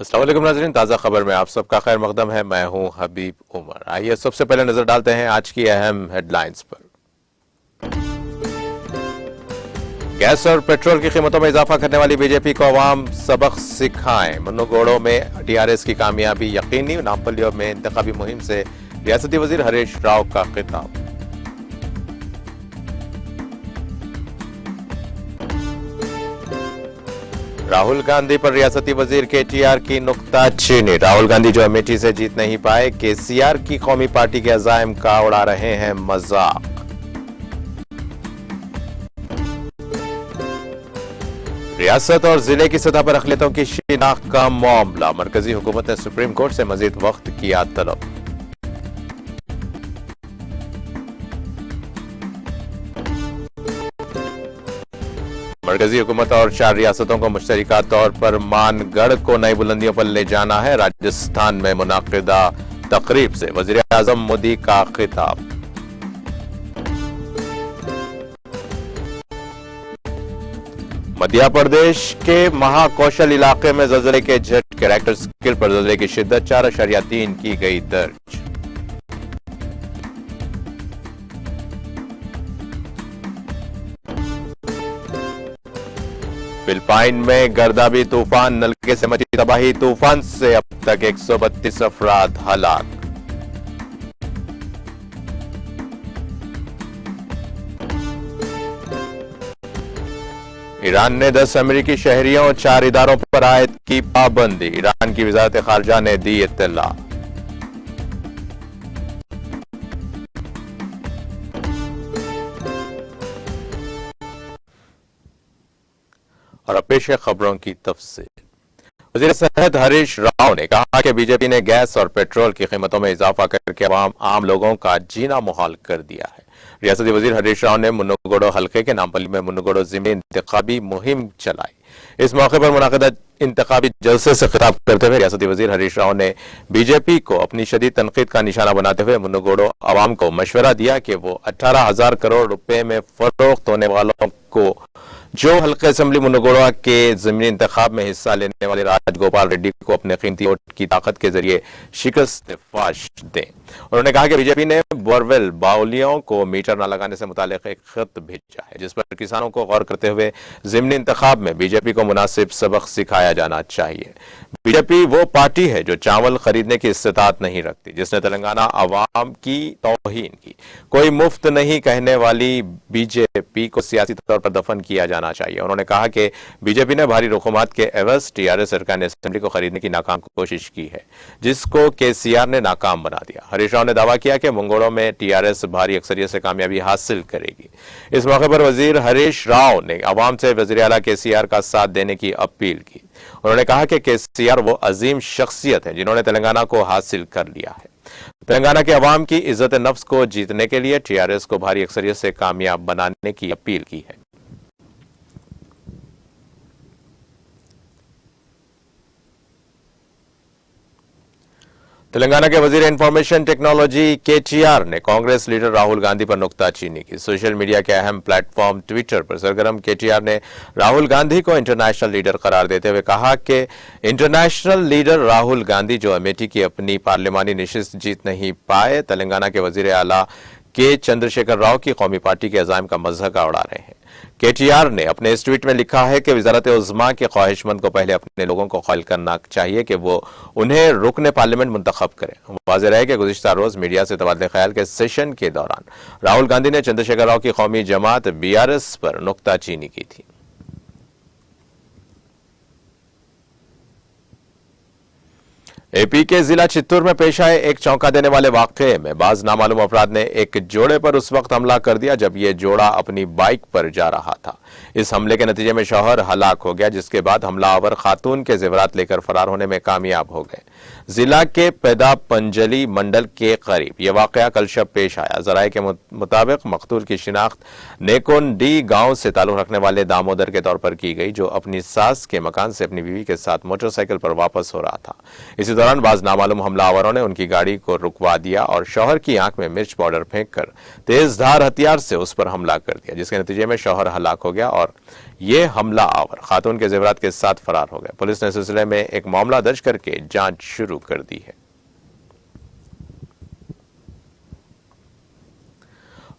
अस्सलाम वालेकुम नाज़रीन, ताज़ा खबर में आप सबका खैर मकदम है। मैं हूं हबीब उमर। आइए सबसे पहले नजर डालते हैं आज की अहम हेडलाइंस पर। गैस और पेट्रोल की कीमतों में इजाफा करने वाली बीजेपी को अवाम सबक सिखाएं। मुन्नूगोड़ों में टीआरएस की कामयाबी यकीनी। नामपल्लियों में इंतखाबी मुहिम से रियासती वजीर हरीश राव का खिताब। राहुल गांधी पर रियासती वजीर केटीआर की नुक्ताचीनी। राहुल गांधी जो अमेठी से जीत नहीं पाए, केसीआर की कौमी पार्टी के अजायम का उड़ा रहे हैं मजाक। रियासत और जिले की सतह पर अक़लियतों की शिनाख्त का मामला। मरकजी हुकूमत ने सुप्रीम कोर्ट से मजीद वक्त किया तलब। मरकजी हुकूमत और 4 रियासतों को मुश्तरका तौर पर मानगढ़ को नई बुलंदियों पर ले जाना है। राजस्थान में मुनाकिदा तकरीब से वजीर आजम मोदी का खिताब। मध्य प्रदेश के महाकौशल इलाके में ज़लज़ले के झटके। रेक्टर स्केल पर ज़लज़ले की शिद्दत 4.3 की गई दर्ज। फिलिपाइन में गर्दाबी तूफान, नलके से मची तबाही। तूफान से अब तक 132 अफराद हलाक। ईरान ने 10 अमेरिकी शहरियों और 4 इदारों पर आयद की पाबंदी। ईरान की वजारत खारजा ने दी इत्तला। और अब पेश है खबरों की तफसील। वज़ीर सेहत हरीश राव ने कहा कि बीजेपी ने गैस और पेट्रोल की कीमतों में इजाफा करके आम लोगों का जीना मुहाल कर दिया है। रियासती वज़ीर हरीश राव ने मुन्नूगोड़ो हल्के के नामपल्ली में मुन्नूगोड़ो ज़िमनी इंतखाबी मुहिम चलाई। इस मौके पर मुनाकिदा इंतखाबी जलसे से खिताब करते हुए रियासती वज़ीर हरीश राव ने बीजेपी को अपनी शदीद तनकीद का निशाना बनाते हुए मुन्नूगोड़ो अवाम को मशवरा दिया कि वो 18,000 करोड़ रुपए में फरोख्त होने वालों को जो हल्के असेंबली मुन्नूगोड़ा के ज़मीनी इंतखाब में हिस्सा लेने वाले राजगोपाल रेड्डी को अपने कीमती वोट की ताकत के जरिए शिकस्त फाश दें। उन्होंने कहा कि बीजेपी ने बोरवेल बाउलियों को मीटर न लगाने से मुतालिक एक खत भेजा है, जिस पर किसानों को गौर करते हुए ज़मीनी इंतखाब में बीजेपी को मुनासिब सबक सिखाया जाना चाहिए। बीजेपी वो पार्टी है जो चावल खरीदने की इस्तात नहीं रखती, जिसने तेलंगाना अवाम की तौहीन की। कोई मुफ्त नहीं कहने वाली बीजेपी को सियासी तौर पर दफन किया जाना चाहिए। उन्होंने कहा कि बीजेपी ने भारी रकूमात के एवज टीआरएस सरकार ने असेंबली को खरीदने की नाकाम कोशिश की है, जिसको केसीआर ने नाकाम बना दिया। हरीश राव ने दावा किया कि मुंगोड़ों में टीआरएस भारी अक्सरियत से कामयाबी हासिल करेगी। इस मौके पर वजीर हरीश राव ने अवाम से वजीर आला केसीआर का साथ देने की अपील की। उन्होंने कहा कि केसीआर वो अजीम शख्सियत है जिन्होंने तेलंगाना को हासिल कर लिया है। तेलंगाना के अवाम की इज्जत नफ्स को जीतने के लिए टीआरएस को भारी अक्सरियत से कामयाब बनाने की अपील की है। तेलंगाना के वजीर इंफॉर्मेशन टेक्नोलॉजी केटीआर ने कांग्रेस लीडर राहुल गांधी पर नुक्ताचीनी की। सोशल मीडिया के अहम प्लेटफॉर्म ट्विटर पर सरगर्म केटीआर ने राहुल गांधी को इंटरनेशनल लीडर करार देते हुए कहा कि इंटरनेशनल लीडर राहुल गांधी जो अमेठी की अपनी पार्लिमानी नशिस्त जीत नहीं पाए, तेलंगाना के वजीर आला के चंद्रशेखर राव की कौमी पार्टी के अजायम का मज़ाक उड़ा रहे हैं। केटीआर ने अपने इस ट्वीट में लिखा है कि वजारत उज़्मा के ख्वाहिशमंद को पहले अपने लोगों को ख्याल करना चाहिए कि वो उन्हें रुकने पार्लियामेंट मुंतखब करें। वाज़ेह है कि गुज़िश्ता रोज मीडिया से तबादले ख्याल के सेशन के दौरान राहुल गांधी ने चंद्रशेखर राव की कौमी जमात बीआरएस पर नुक्ताचीनी की थी। एपी के जिला चित्तूर में पेश आए एक चौंका देने वाले वाकये में बाज नामालूम अफराद ने एक जोड़े पर उस वक्त हमला कर दिया जब यह जोड़ा अपनी बाइक पर जा रहा था। इस हमले के नतीजे में शौहर हलाक हो गया, जिसके बाद हमलावर खातून के जेवरात लेकर फरार होने में कामयाब हो गए। जिला के पैदा पंजली मंडल के करीब यह वाकया कल शब पेश आया। जराये के मुताबिक मकतूल की शिनाख्त नेकोनडी गांव से ताल्लुक रखने वाले दामोदर के तौर पर की गई, जो अपनी सास के मकान से अपनी बीवी के साथ मोटरसाइकिल पर वापस हो रहा था। इसी दौरान दौरान बाज नामालूम हमलावरों ने उनकी गाड़ी को रुकवा दिया और शौहर की आंख में मिर्च पाउडर फेंककर तेज धार हथियार से उस पर हमला कर दिया, जिसके नतीजे में शौहर हलाक हो गया और ये हमलावर खातून के जेवरात के साथ फरार हो गए। पुलिस ने सिलसिले में एक मामला दर्ज करके जांच शुरू कर दी है।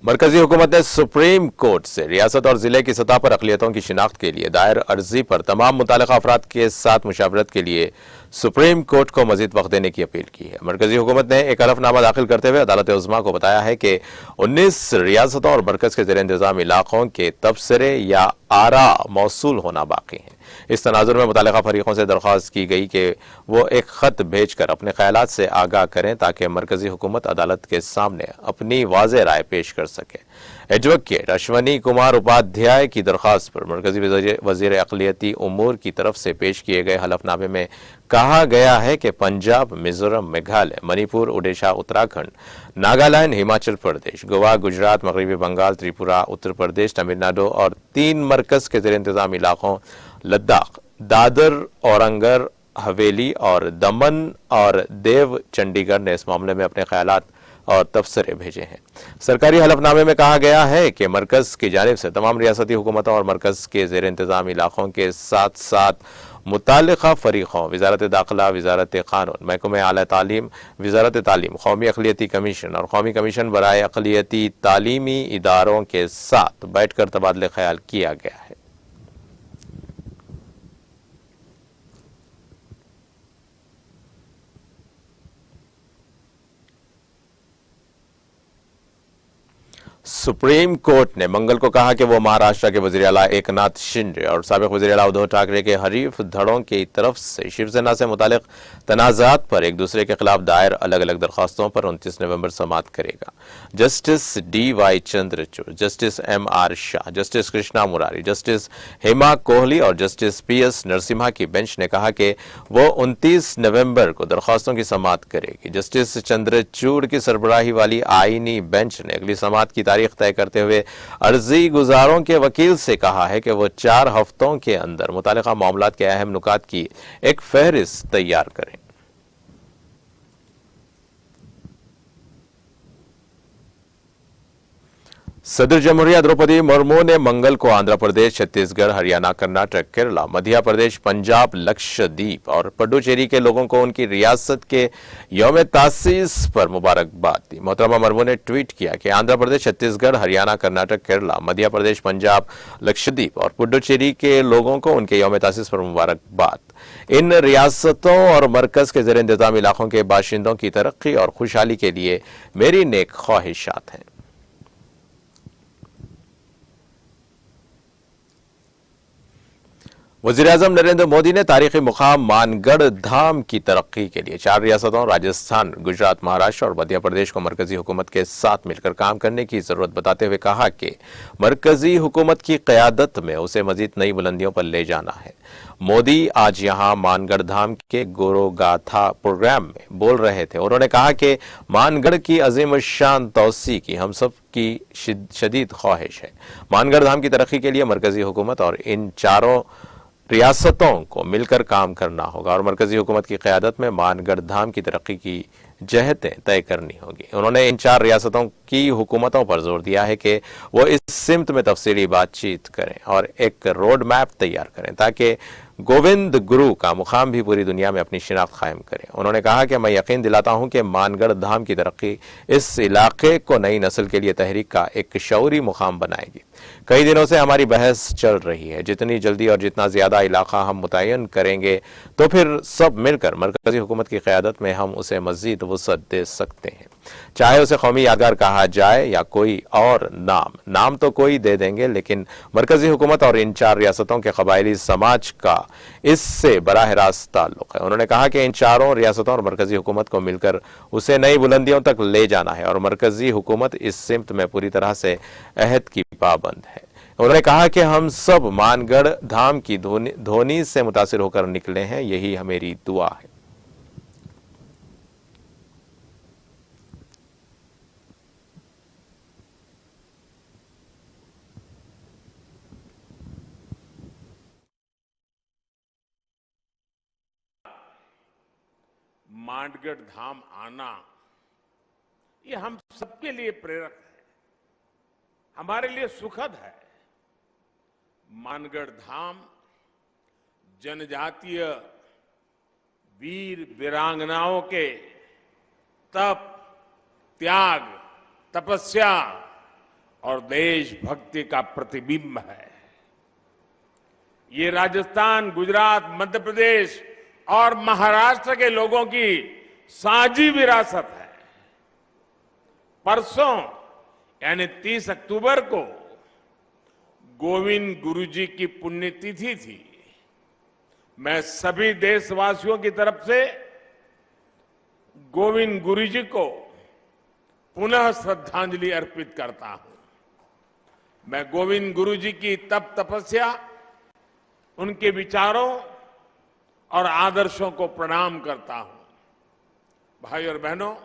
मरकजी हुकूमत ने सुप्रीम कोर्ट से रियासत और जिले की सतह पर अक़लियतों की शिनाख्त के लिए दायर अर्जी पर तमाम मुतालिका अफराद के साथ मुशावरत के लिए सुप्रीम कोर्ट को मजीद वक्त देने की अपील की है। मरकजी हुकूमत ने एक हलफनामा दाखिल करते हुए अदालत उज़्मा को बताया है कि 19 रियासतों और मरकज के ज़ेर इंतजाम इलाकों के तबसरे या आरा मौसूल होना बाकी हैं। इस तनाजुर में मुतालिका फरीकों से दरख्वास्त की गई कि वो एक खत भेजकर अपने ख्यालात से आगाह करें ताकि मरकजी हुकूमत अदालत के सामने अपनी वाज़ेह राय पेश कर सके। एडवोकेट अश्वनी कुमार उपाध्याय की दरख्वास्त पर मरकजी वजीर अक़लियती उमूर की तरफ से पेश किए गए हलफनामे में कहा गया है कि पंजाब, मिजोरम, मेघालय, मणिपुर, ओडिशा, उत्तराखंड, नागालैंड, हिमाचल प्रदेश, गोवा, गुजरात, मगरबी बंगाल, त्रिपुरा, उत्तर प्रदेश, तमिलनाडु और 3 मरकज के ज़ेर इंतजाम इलाकों लद्दाख, दादर, औरंगर हवेली और दमन और देव चंडीगढ़ ने इस मामले में अपने ख्यालात और तबसरे भेजे हैं। सरकारी हलफनामे में कहा गया है कि मरकज की जानिब से तमाम रियासती हुकूमतों और मरकज के ज़ेर इंतजाम इलाकों के साथ साथ मुताल्लिक़ा फरीकों वज़ारत दाखिला, वज़ारत क़ानून, महकमा आला तालीम, वज़ारत तालीम, कौमी अक़लियती कमीशन और कौमी कमीशन बराए अक़लियती तालीमी इदारों के साथ बैठकर तबादले ख्याल किया गया है। सुप्रीम कोर्ट ने मंगल को कहा कि वो महाराष्ट्र के वज़ीर आला एकनाथ शिंदे और साबिक़ वज़ीर आला उद्धव ठाकरे के हरीफ धड़ों की तरफ से शिवसेना से मुतालिक तनाज़ात पर एक दूसरे के खिलाफ दायर अलग अलग दरख्वास्तों पर 29 नवंबर समाअत करेगा। Justice DY Chandrachud, justice MR Shah, justice Krishna Murari, justice Hema Kohli और जस्टिस PS नरसिम्हा की बेंच ने कहा कि वो 29 नवंबर को दरख्वास्तों की समाअत करेगी। जस्टिस चंद्रचूड़ की सरबराही वाली आईनी बेंच ने अगली समाअत की तारीख तय करते हुए अर्जी गुजारों के वकील से कहा है कि वो 4 हफ्तों के अंदर मुतालिका मामलात के अहम नुकात की एक फहरिस्त तैयार करें। सदर जमहूरिया द्रौपदी मुर्मू ने मंगल को आंध्र प्रदेश, छत्तीसगढ़, हरियाणा, कर्नाटक, केरला, मध्य प्रदेश, पंजाब, लक्षद्वीप और पुडुचेरी के लोगों को उनकी रियासत के यौम तासीस पर मुबारकबाद दी। मोहतरमा मुर्मू ने ट्वीट किया कि आंध्र प्रदेश, छत्तीसगढ़, हरियाणा, कर्नाटक, केरला, मध्य प्रदेश, पंजाब, लक्षद्वीप और पुडुचेरी के लोगों को उनके यौम तासीस पर मुबारकबाद। इन रियासतों और मरकज के ज़ेर इंतजाम इलाकों के बाशिंदों की तरक्की और खुशहाली के लिए मेरी नेक ख्वाहिशात हैं। वज़ीर-ए-आज़म नरेंद्र मोदी ने तारीखी मुकाम मानगढ़ धाम की तरक्की के लिए 4 रियासतों राजस्थान, गुजरात, महाराष्ट्र और मध्य प्रदेश को मरकजी हुकूमत के साथ मिलकर काम करने की जरूरत बताते हुए कहा कि मरकजी हुकूमत की क़यादत में उसे मजीद नई बुलंदियों पर ले जाना है। मोदी आज यहां मानगढ़ धाम के गोरोगाथा प्रोग्राम में बोल रहे थे। उन्होंने कहा कि मानगढ़ की अजीम शान तौसी की हम सब की शदीद ख्वाहिश है। मानगढ़ धाम की तरक्की के लिए मरकजी हुकूमत और इन चारों रियासतों को मिलकर काम करना होगा और मरकजी हुकूमत की क़यादत में मानगढ़ धाम की तरक्की की जहतें तय करनी होगी। उन्होंने इन 4 रियासतों की हुकूमतों पर जोर दिया है कि वो इस सिमत में तफसीली बातचीत करें और एक रोड मैप तैयार करें ताकि गोविंद गुरु का मुकाम भी पूरी दुनिया में अपनी शिनाख्त कायम करें। उन्होंने कहा कि मैं यकीन दिलाता हूं कि मानगढ़ धाम की तरक्की इस इलाके को नई नस्ल के लिए तहरीक का एक शऊरी मुकाम बनाएगी। कई दिनों से हमारी बहस चल रही है, जितनी जल्दी और जितना ज्यादा इलाका हम मुतय्यन करेंगे तो फिर सब मिलकर मरकजी हुकूमत की क़यादत में हम उसे मजीद वसअत दे सकते हैं। चाहे उसे कौमी यादगार कहा जाए या कोई और नाम तो कोई दे देंगे, लेकिन मरकजी हुकूमत और इन 4 रियासतों के कबायली समाज का इससे बराह रास्त ताल्लुक है। उन्होंने कहा कि इन चारों रियासतों और मरकजी हुकूमत को मिलकर उसे नई बुलंदियों तक ले जाना है और मरकजी हुकूमत इस सिमत में पूरी तरह से अहद की पाबंद है। उन्होंने कहा कि हम सब मानगढ़ धाम की ध्वनि से मुतासिर होकर निकले हैं, यही मेरी दुआ है। मानगढ़ धाम आना ये हम सबके लिए प्रेरक है, हमारे लिए सुखद है। मानगढ़ धाम जनजातीय वीर वीरांगनाओं के तप, त्याग, तपस्या और देशभक्ति का प्रतिबिंब है। ये राजस्थान, गुजरात, मध्य प्रदेश और महाराष्ट्र के लोगों की साझी विरासत है। परसों यानी 30 अक्टूबर को गोविंद गुरु जी की पुण्यतिथि थी। मैं सभी देशवासियों की तरफ से गोविंद गुरु जी को पुनः श्रद्धांजलि अर्पित करता हूं। मैं गोविंद गुरु जी की तप तपस्या, उनके विचारों और आदर्शों को प्रणाम करता हूं। भाई और बहनों,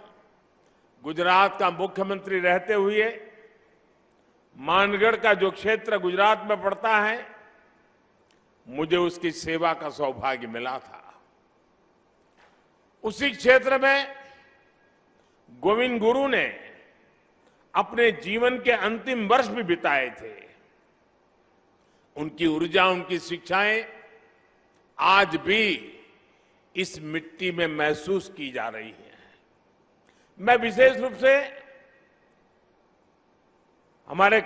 गुजरात का मुख्यमंत्री रहते हुए मानगढ़ का जो क्षेत्र गुजरात में पड़ता है, मुझे उसकी सेवा का सौभाग्य मिला था। उसी क्षेत्र में गोविंद गुरु ने अपने जीवन के अंतिम वर्ष भी बिताए थे। उनकी ऊर्जा, उनकी शिक्षाएं आज भी इस मिट्टी में महसूस की जा रही हैं। मैं विशेष रूप से हमारे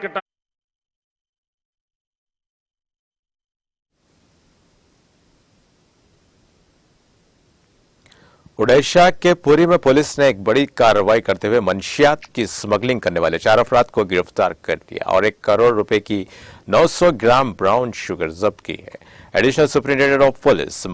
ओडिशा के पुरी में पुलिस ने एक बड़ी कार्रवाई करते हुए मंशियात की स्मगलिंग करने वाले 4 अफराद को गिरफ्तार कर लिया और 1 करोड़ रुपए की 900 ग्राम ब्राउन शुगर जब्त की है। एडिशनल सुपरिंटेंडेंट ऑफ पुलिस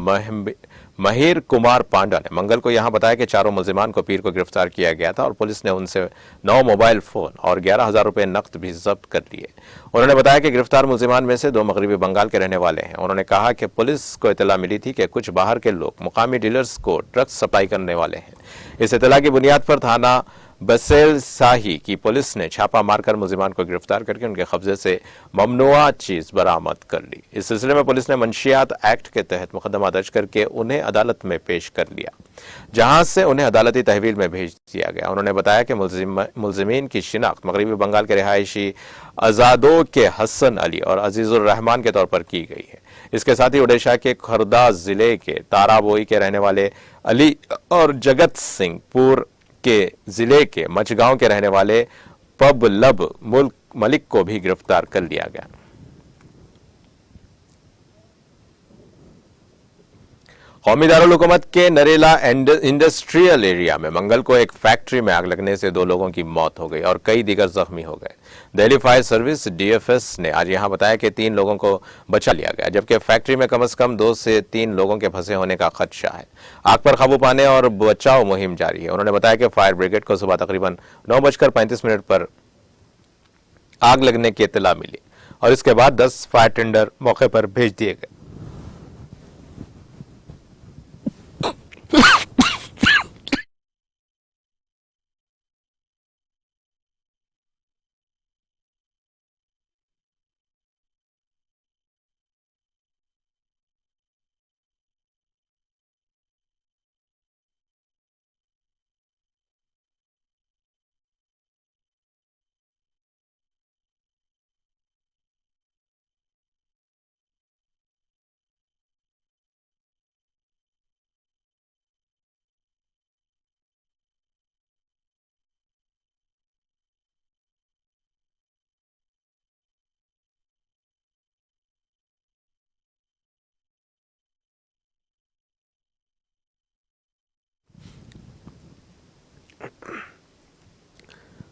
महिर कुमार पांडा ने मंगल को यहां बताया कि चारों मुलजिमान को पीर को गिरफ्तार किया गया था और पुलिस ने उनसे 9 मोबाइल फोन और 11,000 रुपए नकद भी जब्त कर लिए। उन्होंने बताया कि गिरफ्तार मुलजिमान में से 2 मगरबी बंगाल के रहने वाले हैं। उन्होंने कहा कि पुलिस को इतला मिली थी कि कुछ बाहर के लोग मुकामी डीलर्स को ड्रग्स सप्लाई करने वाले हैं। इस इतला की बुनियाद पर थाना बसेल शाही की पुलिस ने छापा मारकर मुलजिमान को गिरफ्तार करके उनके कब्जे से ममनुआ चीज बरामद कर ली। इस सिलसिले में पुलिस ने मंशियात एक्ट के तहत मुकदमा दर्ज करके उन्हें अदालत में पेश कर लिया, जहां से उन्हें अदालती तहवील में भेज दिया गया। उन्होंने बताया कि मुलजिमीन की शिनाख्त मगरबी बंगाल के रिहायशी आजादों के हसन अली और अजीजुर रहमान के तौर पर की गई है। इसके साथ ही ओडिशा के खुर्दा जिले के ताराबोई के रहने वाले अली और जगत सिंहपुर के जिले के मचगांव के रहने वाले पबलब मलिक को भी गिरफ्तार कर लिया गया। कौमी दारुल हुकूमत के नरेला इंडस्ट्रियल एरिया में मंगल को एक फैक्ट्री में आग लगने से 2 लोगों की मौत हो गई और कई दीगर जख्मी हो गए। दिल्ली फायर सर्विस DFS ने आज यहां बताया कि 3 लोगों को बचा लिया गया, जबकि फैक्ट्री में कम से कम 2 से 3 लोगों के फंसे होने का खदशा है। आग पर काबू पाने और बचाव मुहिम जारी है। उन्होंने बताया कि फायर ब्रिगेड को सुबह तकरीबन 9:35 पर आग लगने की इत्तला मिली और इसके बाद 10 फायर टेंडर मौके पर भेज दिए गए।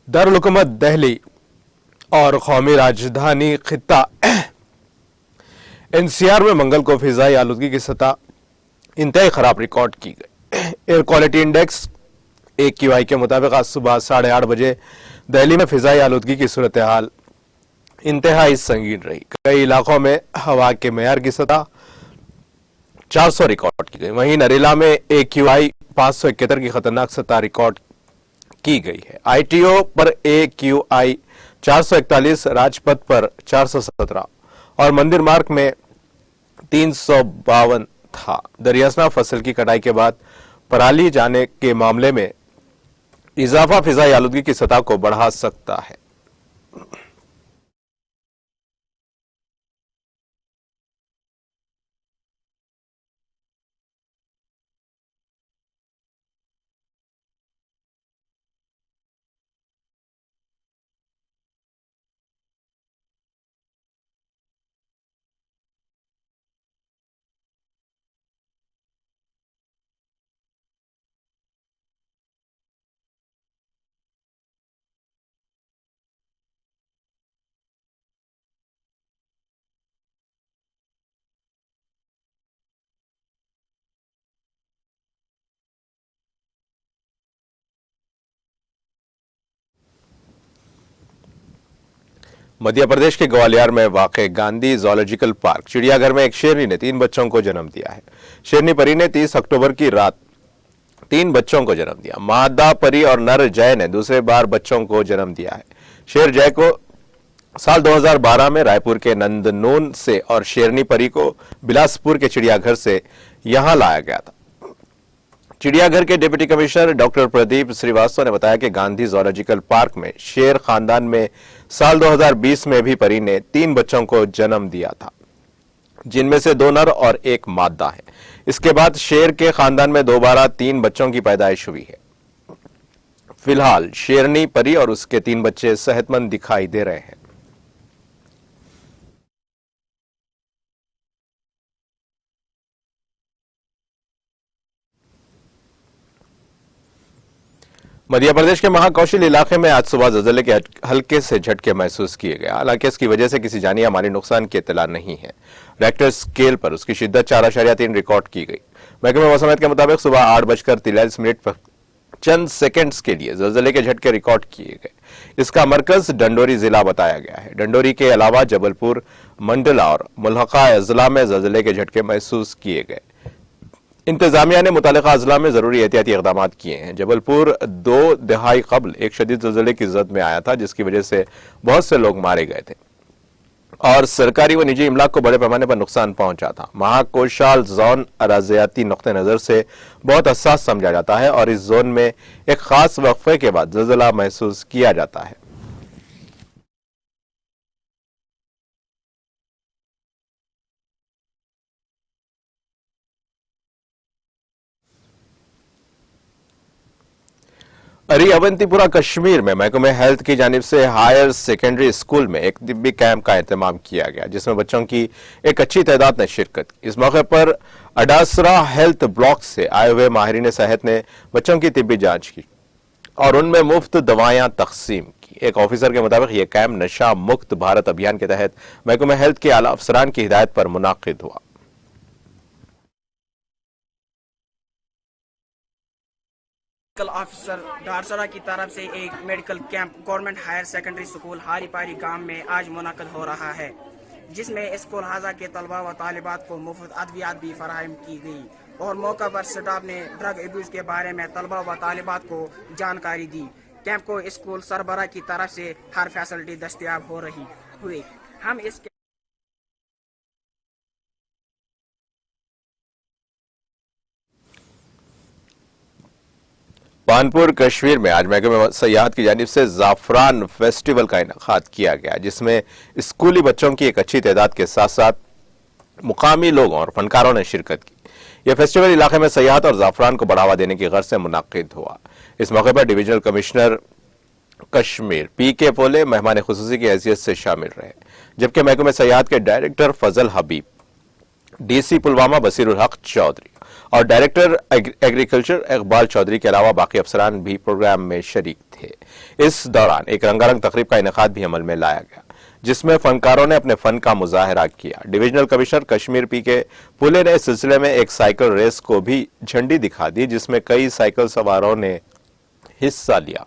दारुल हुकूमत दिल्ली और कौमी राजधानी खित्ता NCR में मंगल को फिजाई आलूदगी की सतह इंतहाई खराब रिकॉर्ड की गई। एयर क्वालिटी इंडेक्स AQI के मुताबिक आज सुबह 8:30 बजे दिल्ली में फिजाई आलूदगी की सूरत हाल इंतहाई संगीन रही। कई इलाकों में हवा के मेयार की सतह 400 रिकॉर्ड की गई। वहीं नरेला में AQI 571 की खतरनाक सतह रिकॉर्ड की गई है। ITO पर AQI 441, राजपथ पर 417 और मंदिर मार्ग में 352 था। दरियासना फसल की कटाई के बाद पराली जाने के मामले में इजाफा फिजाई आलूदगी की सतह को बढ़ा सकता है। मध्य प्रदेश के ग्वालियर में वाक़ गांधी जूलॉजिकल पार्क चिड़ियाघर में एक शेरनी ने 3 बच्चों को जन्म दिया है। शेरनी परी ने 30 अक्टूबर की रात 3 बच्चों को जन्म दिया। मादा परी और नर जय ने दूसरे बार बच्चों को जन्म दिया है। शेर जय को साल 2012 में रायपुर के नंदनून से और शेरनी परी को बिलासपुर के चिड़ियाघर से यहां लाया गया था। चिड़ियाघर के deputy commissioner doctor Pradeep Srivastava ने बताया कि गांधी जूलॉजिकल पार्क में शेर खानदान में साल 2020 में भी परी ने 3 बच्चों को जन्म दिया था, जिनमें से 2 नर और 1 मादा है। इसके बाद शेर के खानदान में दोबारा 3 बच्चों की पैदाइश हुई है। फिलहाल शेरनी परी और उसके 3 बच्चे सेहतमंद दिखाई दे रहे हैं। मध्य प्रदेश के महाकौशल इलाके में आज सुबह ज़लज़ले के हल्के से झटके महसूस किए गए। हालांकि इसकी वजह से किसी जानी या माली नुकसान की इत्तला नहीं है। रेक्टर स्केल पर उसकी शिद्दत 4.3 रिकॉर्ड की गई। महकमे मौसमियात के मुताबिक सुबह 8:43 पर चंद सेकंड्स के लिए ज़लज़ले के झटके रिकॉर्ड किए गए। इसका मरकज डंडोरी जिला बताया गया है। डंडोरी के अलावा जबलपुर, मंडला और मुल्हका अजला में ज़लज़ले के झटके महसूस किए गए। इंतजामिया ने मुतालिका अजला में जरूरी एहतियाती इकदाम किए हैं। जबलपुर 2 दहाई कबल एक शदीद ज़लज़ले की जद में आया था, जिसकी वजह से बहुत से लोग मारे गए थे और सरकारी व निजी इमलाक को बड़े पैमाने पर नुकसान पहुंचा था। महाकोशाल जोन अराजियाती नुक्ते नजर से बहुत हसास समझा जाता है और इस जोन में एक खास वक्फे के बाद ज़लज़ला महसूस किया जाता है। अरी अवंतीपुरा कश्मीर में महकमे हेल्थ की जानिब से हायर सेकेंडरी स्कूल में एक तिब्बी कैंप का इंतजाम किया गया, जिसमें बच्चों की एक अच्छी तादाद ने शिरकत की। इस मौके पर अडासरा हेल्थ ब्लॉक से आए हुए माहिरीन सेहत ने बच्चों की तिब्बी जांच की और उनमें मुफ्त दवाएं तकसीम की। एक ऑफिसर के मुताबिक यह कैंप नशा मुक्त भारत अभियान के तहत महकमे हेल्थ के आला अफसरान की हिदायत पर मुनाकिद हुआ। मेडिकल ऑफिसर डारसरा की तरफ से एक medical camp government higher secondary school Haripari गांव में आज मुनाकिद हो रहा है, जिसमें स्कूल हाजा के तलबा व तालिबात को मुफ्त अद्वियात भी फराहम की गई और मौका पर स्टाफ ने ड्रग एब्यूज के बारे में तलबा व तालिबात को जानकारी दी। कैंप को स्कूल सरबरा की तरफ से हर फैसिलिटी दस्तियाब हो रही हुई। हम इस कानपुर कश्मीर में आज महकमे सयाहत की जानिब से ज़ाफ़रान फेस्टिवल का इनेकाद किया गया, जिसमें स्कूली बच्चों की एक अच्छी तादाद के साथ साथ मुकामी लोगों और फनकारों ने शिरकत की। यह फेस्टिवल इलाके में सयाहत और ज़ाफ़रान को बढ़ावा देने की गर्ज से मुनाकिद हुआ। इस मौके पर डिविजनल कमिश्नर कश्मीर पी.के. पोले मेहमान खुसूसी की हैसियत से शामिल रहे, जबकि महकमे सयाहत के डायरेक्टर फजल हबीब, डीसी पुलवामा बसीर उल हक चौधरी और डायरेक्टर एग्रीकल्चर इकबाल चौधरी के अलावा बाकी अफसरान भी प्रोग्राम में शरीक थे। इस दौरान एक रंगारंग तकरीब का इनेकाद भी अमल में लाया गया, जिसमें फनकारों ने अपने फन का मुजाहरा किया। Divisional commissioner Kashmir P K. Pole ने इस सिलसिले में एक साइकिल रेस को भी झंडी दिखा दी, जिसमें कई साइकिल सवारों ने हिस्सा लिया।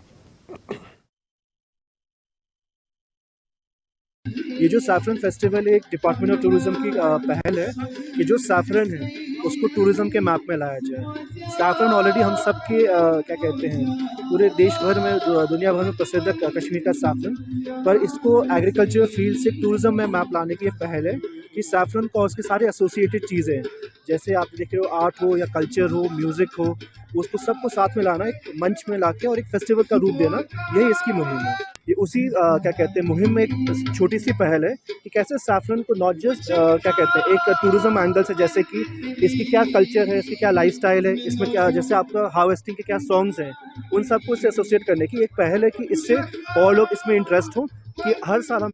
ये जो सैफरन फेस्टिवल एक डिपार्टमेंट ऑफ टूरिज्म की पहल है कि जो सैफरन है उसको टूरिज्म के मैप में लाया जाए। सैफरन ऑलरेडी हम सब के क्या कहते हैं, पूरे देश भर में, दुनिया भर में प्रसिद्ध है कश्मीर का सैफरन, पर इसको एग्रीकल्चर फील्ड से टूरिज्म में मैप लाने की पहल है कि सैफरन को उसके सारे एसोसिएटेड चीज़ें, जैसे आप देख रहे हो आर्ट हो या कल्चर हो, म्यूज़िक हो, उसको सबको साथ में लाना, एक मंच में लाके और एक फेस्टिवल का रूप देना, यही इसकी मुहिम है। ये उसी क्या कहते हैं मुहिम में एक छोटी सी पहल है कि कैसे सैफरन को नॉट जस्ट क्या कहते हैं एक टूरिज्म एंगल से, जैसे कि इसकी क्या कल्चर है, इसकी क्या लाइफस्टाइल है, इसमें क्या जैसे आपका हार्वेस्टिंग के क्या सॉन्ग्स हैं, उन सबको इससे एसोसिएट करने की एक पहल है कि इससे और लोग इसमें इंटरेस्ट हों कि हर साल हम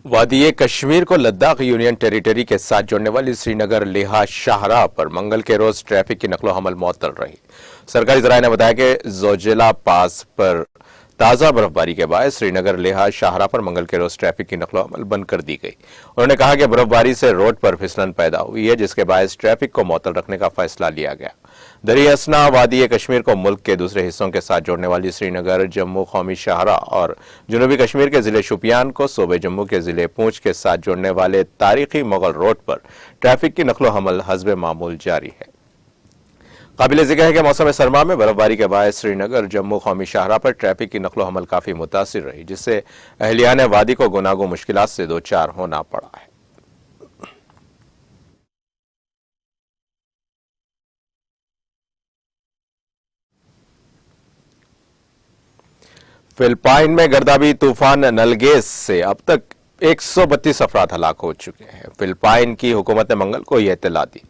वादी कश्मीर को लद्दाख यूनियन टेरिटरी के साथ जोड़ने वाली श्रीनगर लेह शाहराह पर मंगल के रोज ट्रैफिक की नकलो हमल मुअत्तल रही। सरकारी जराये ने बताया कि जोजिला पास पर ताजा बर्फबारी के बाद श्रीनगर लेह शाहराह पर मंगल के रोज ट्रैफिक की नकलो हमल बंद कर दी गई। उन्होंने कहा कि बर्फबारी से रोड पर फिसलन पैदा हुई है, जिसके बायस ट्रैफिक को मुअत्तल रखने का फैसला लिया गया। दरियासना वादी कश्मीर को मुल्क के दूसरे हिस्सों के साथ जोड़ने वाली श्रीनगर जम्मू कौमी शाहराह और जनूबी कश्मीर के जिले शुपियान को सूबे जम्मू के जिले पूंछ के साथ जोड़ने वाले तारीखी मुगल रोड पर ट्रैफिक की नकलो हमल हस्बे मामूल जारी है। काबिल जिक्र है कि मौसम सरमा में बर्फबारी के बाद श्रीनगर जम्मू कौमी शाहराह पर ट्रैफिक की नकलो हमल काफी मुतासिर रही, जिससे अहलियान वादी को गुनागो मुश्किलात से दो चार होना पड़ा है। फिलिपाइन में गर्दाबी तूफान नलगेस से अब तक 132 अफराद हलाक हो चुके हैं। फिलिपाइन की हुकूमत ने मंगल को यह इत्तला दी।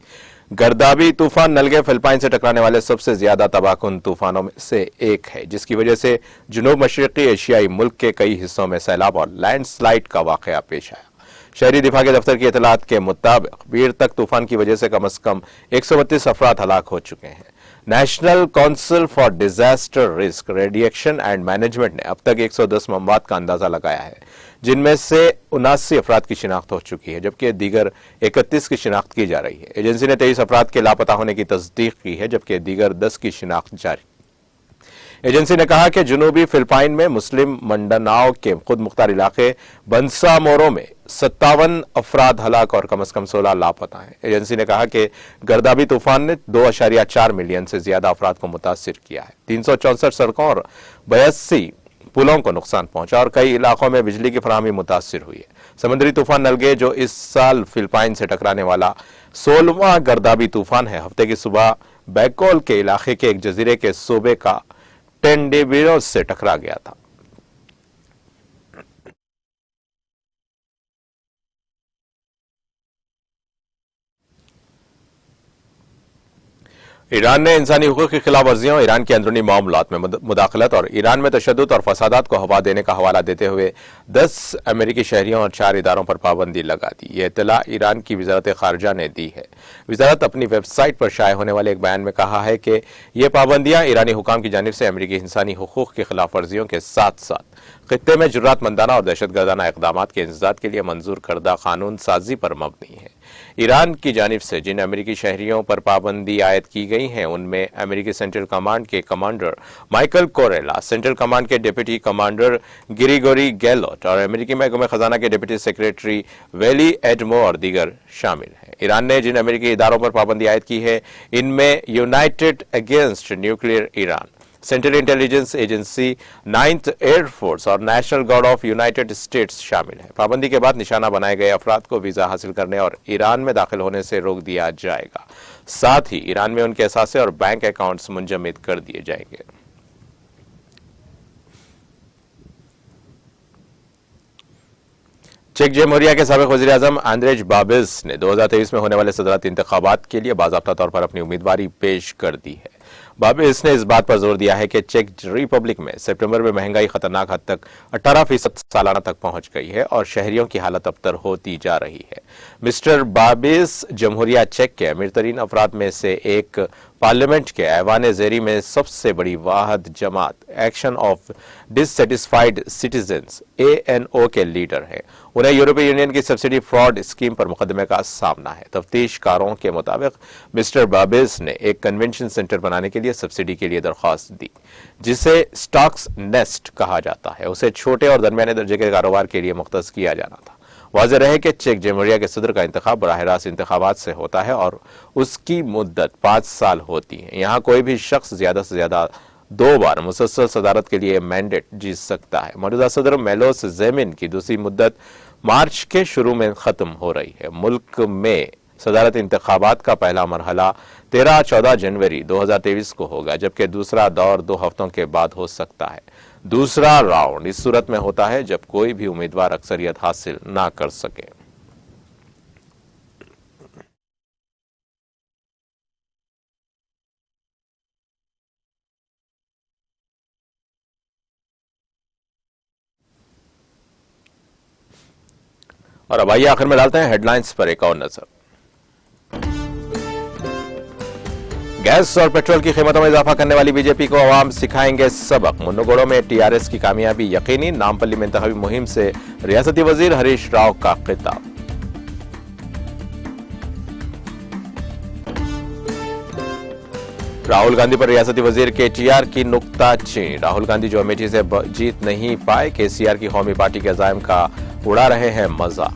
गर्दाबी तूफान नलगे फिलिपाइन से टकराने वाले सबसे ज्यादा तबाहकुन तूफानों में से एक है, जिसकी वजह से जनूब मशरकी एशियाई मुल्क के कई हिस्सों में सैलाब और लैंडस्लाइड का वाकया पेश आया। शहरी दिफा के दफ्तर की इतलात के मुताबिक बीर तक तूफान की वजह से कम अज कम 132 अफराद हलाक हो चुके हैं। National council for disaster risk reduction and management ने अब तक 110 ममवात का अंदाजा लगाया है, जिनमें से 79 अफराद की शिनाख्त हो चुकी है, जबकि दीगर 31 की शिनाख्त की जा रही है। एजेंसी ने 23 अफराद के लापता होने की तस्दीक की है, जबकि दीगर 10 की शिनाख्त जारी। एजेंसी ने कहा कि जनूबी फिलिपाइन में मुस्लिम मंडनाओ के खुद मुख्तार इलाके बंसामोरो में 57 अफराद हलाक और कम अज कम 16 लापता हैं। एजेंसी ने कहा कि गर्दाबी तूफान ने 2.4 मिलियन से ज्यादा अफराद को मुतासिर किया है। 364 सड़कों और 82 पुलों को नुकसान पहुंचा और कई इलाकों में बिजली की फराहमी मुतासिर हुई है। समुद्री तूफान नलगे, जो इस साल फिलिपाइन से टकराने वाला 16वां गर्दाबी तूफान है, हफ्ते की सुबह बैकोल के इलाके के एक जजीरे के सूबे का टेंडेबिरोस से टकरा गया था। ईरान ने इंसानी हुकूक की खिलाफ वर्जियों, ईरान के अंदरूनी मामलात में मुदाखलत और ईरान में तशद्दुद और फसादात को हवा देने का हवाला देते हुए 10 अमेरिकी शहरियों और 4 इदारों पर पाबंदी लगा दी। यह इत्तला ईरान की वजारत खारजा ने दी है। वजारत अपनी वेबसाइट पर शाये होने वाले एक बयान में कहा है कि यह पाबंदियां ईरानी हुकाम की जानिब से अमेरिकी इंसानी हुकूक की खिलाफ वर्जियों के साथ साथ खित्ते में जुर्रातमंदाना और दहशतगर्दाना इक़दामात के इंसदाद के लिए मंजूर करदा कानून साजी पर मबनी है। ईरान की जानिब से जिन अमेरिकी शहरियों पर पाबंदी आयद की गई हैं, उनमें अमेरिकी सेंट्रल कमांड के कमांडर माइकल कोरेला, सेंट्रल कमांड के डिप्टी कमांडर ग्रिगोरी गैलोट और अमेरिकी महकमे खजाना के डिप्टी सेक्रेटरी वेली एडमो और दीगर शामिल हैं। ईरान ने जिन अमेरिकी इदारों पर पाबंदी आयद की है, इनमें United Against Nuclear Iran, Central Intelligence Agency, 9th Air Force और National Guard of United States शामिल है। पाबंदी के बाद निशाना बनाए गए अफराद को वीजा हासिल करने और ईरान में दाखिल होने से रोक दिया जाएगा। साथ ही ईरान में उनके असासे और बैंक अकाउंट्स मुंजमद कर दिए जाएंगे। चेक जमहूरिया के साबिक वज़ीर आज़म आंद्रेज बाबिस ने 2023 में होने वाले सदराती इंतखाबात के लिए बाज़ाब्ता तौर पर अपनी उम्मीदवारी पेश कर दी है। बाबिस ने इस बात पर जोर दिया है कि चेक रिपब्लिक में सितंबर में महंगाई खतरनाक हद तक 18% सालाना तक पहुंच गई है और शहरियों की हालत अबतर होती जा रही है। मिस्टर बाबिस जमहूरिया चेक के अमीर तरीन अफराद में से एक, पार्लियामेंट के ऐवान ज़ेरी में सबसे बड़ी वाहद जमात Action of Dissatisfied Citizens ANO के लीडर हैं। उन्हें यूरोपीय यूनियन की सब्सिडी फ्रॉड स्कीम पर मुकदमे का सामना है। तफ्तीशकारों के मुताबिक मिस्टर बाबिस ने एक कन्वेंशन सेंटर बनाने के लिए सब्सिडी के लिए दरख्वास्त दी, जिसे स्टॉक्स नेस्ट कहा जाता है। उसे छोटे और दरमियाने दर्जे के कारोबार के लिए मुख्तस किया जाना था। वाज़ेह रहे कि चेक जमहूरिया के सदर का इंतखाब बराह रास्त इंतखाबात से होता है और उसकी मुद्दत 5 साल होती है। यहाँ कोई भी शख्स ज्यादा से ज्यादा 2 बार मुसलसल सदारत के लिए मैंडेट जीत सकता है। मौजूदा सदर मेलोस ज़ेमिन की दूसरी मुद्दत मार्च के शुरू में खत्म हो रही है। मुल्क में सदारत इंतखाबात का पहला मरहला 13-14 जनवरी 2023 को होगा, जबकि दूसरा दौर 2 हफ्तों के बाद हो सकता है। दूसरा राउंड इस सूरत में होता है जब कोई भी उम्मीदवार अक्सरियत हासिल ना कर सके। और अब आइए आखिर में डालते हैं हेडलाइंस पर एक और नजर। गैस और पेट्रोल की कीमतों में इजाफा करने वाली बीजेपी को अवाम सिखाएंगे सबक। मुन्नगोड़ों में टीआरएस की कामयाबी यकीनी। नामपल्ली में इंतखाबी मुहिम से रियासती वजीर हरीश राव का खिताब। राहुल गांधी पर रियासती वजीर केटीआर की नुक्ताचीनी। राहुल गांधी जो अमेठी से जीत नहीं पाए, केसीआर की कौमी पार्टी के अज़ाइम का उड़ा रहे हैं मजा।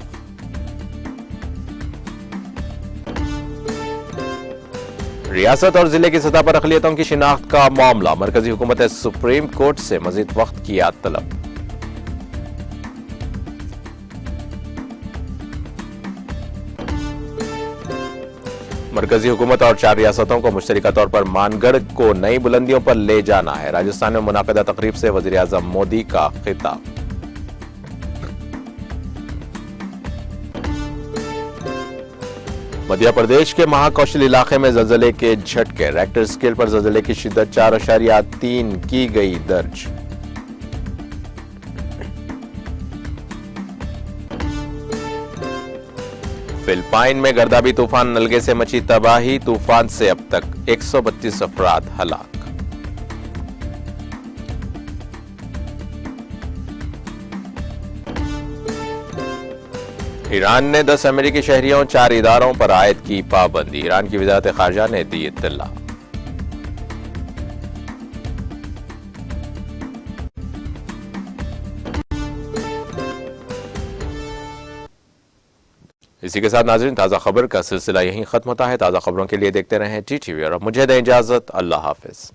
रियासत और जिले की सतह पर अक़लियतों की शिनाख्त का मामला। मरकजी हुकूमत ने सुप्रीम कोर्ट से मजीद वक्त किया तलब। मरकजी हुकूमत और 4 रियासतों को मुश्तरका तौर पर मानगढ़ को नई बुलंदियों पर ले जाना है। राजस्थान में मुनाक़िदा तकरीब से वज़ीर आज़म मोदी का खिताब। मध्य प्रदेश के महाकौशल इलाके में ज़लज़ले के झटके। रेक्टर स्केल पर ज़लज़ले की शिद्दत 4.3 की गई दर्ज। फिलिपाइन में गर्दाबी तूफान नलगे से मची तबाही। तूफान से अब तक 132 अफराद हलाक। ईरान ने 10 अमेरिकी शहरियों 4 इदारों पर आयद की पाबंदी। ईरान की वज़ारत ख़ारजा ने दी इत्तला। इसी के साथ नाज़रीन ताज़ा खबर का सिलसिला यहीं खत्म होता है। ताज़ा खबरों के लिए देखते रहें टीटीवी और अब मुझे दें इजाज़त। अल्लाह हाफ़िज़।